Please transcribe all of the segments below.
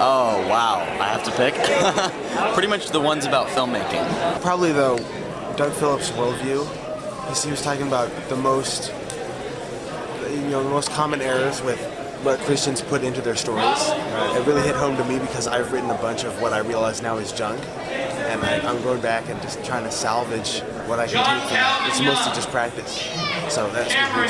Oh, wow. I have to pick? Pretty much the ones about filmmaking. Probably the Doug Phillips' worldview. He was talking about the most common errors with what Christians put into their stories. Right. It really hit home to me because I've written a bunch of what I realize now is junk, and I'm going back and just trying to salvage what I can take from it. It's mostly just practice, so that's huge for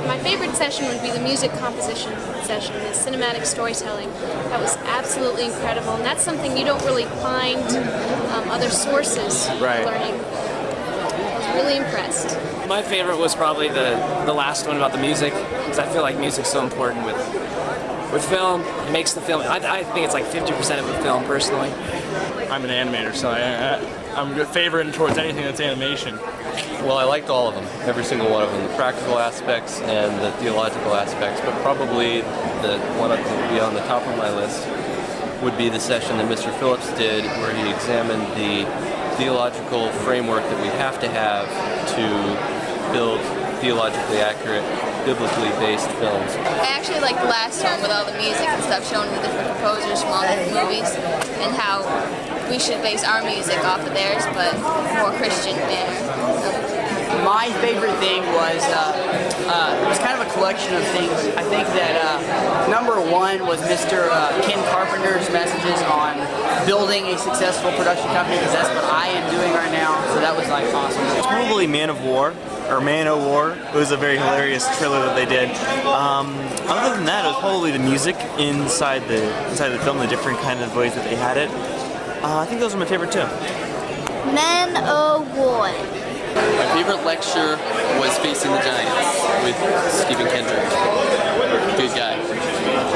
me. My favorite session would be the music composition session, the cinematic storytelling. That was absolutely incredible, and that's something you don't really find other sources learning. I was really impressed. My favorite was probably the last one about the music, because I feel like music's so important with film. It makes the film, I think it's like 50% of the film personally. I'm an animator, so I'm favoring towards anything that's animation. Well, I liked all of them, every single one of them, the practical aspects and the theological aspects, but probably the one that would be on the top of my list would be the session that Mr. Phillips did where he examined the theological framework that we have to have to build theologically accurate, biblically based films. I actually liked the last one with all the music and stuff, showing the different composers from all different movies and how we should base our music off of theirs, but more Christian manner. My favorite thing was it was kind of a collection of things. I think that number one was Mr. Ken Carpenter's messages on building a successful production company, because that's what I am doing right now. So that was like awesome. It's probably Man of War, or Man O' War. It was a very hilarious thriller that they did. Other than that, it was probably the music inside the film, the different kind of ways that they had it. I think those are my favorite too. Man O' War. My favorite lecture was Facing the Giants with Stephen Kendrick. Good guy.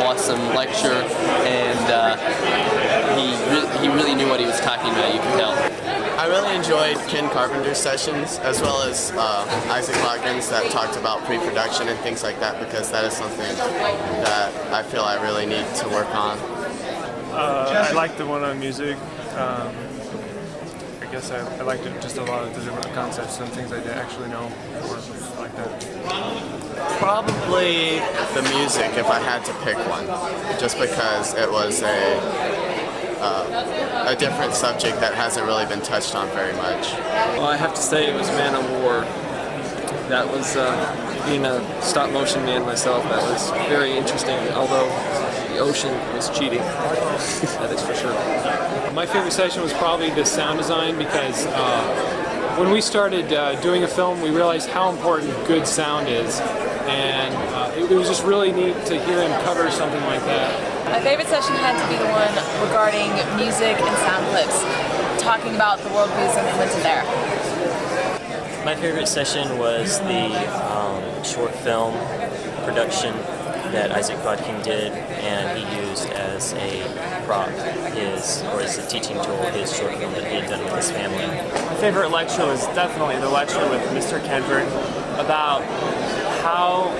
Awesome lecture, and he really knew what he was talking about, you can tell. I really enjoyed Ken Carpenter's sessions, as well as Isaac Logan's that talked about pre-production and things like that, because that is something that I feel I really need to work on. I liked the one on music. I guess I liked it, just a lot of the different concepts and things I didn't actually know, or like that. Probably the music, if I had to pick one, just because it was a different subject that hasn't really been touched on very much. Well, I have to say it was Man O' War. That was, being a stop motion man myself, that was very interesting, although the ocean was cheating, that is for sure. My favorite session was probably the sound design, because when we started doing a film, we realized how important good sound is, and it was just really neat to hear him cover something like that. My favorite session had to be the one regarding music and sound clips, talking about the worldviews that went into there. My favorite session was the short film production that Isaac Bodking did, and he used as a prop as a teaching tool, his short film that he had done with his family. My favorite lecture was definitely the lecture with Mr. Kendrick about how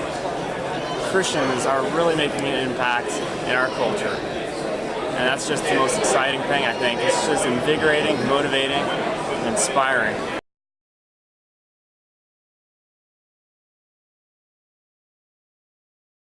Christians are really making an impact in our culture. And that's just the most exciting thing, I think. It's just invigorating, motivating, and inspiring.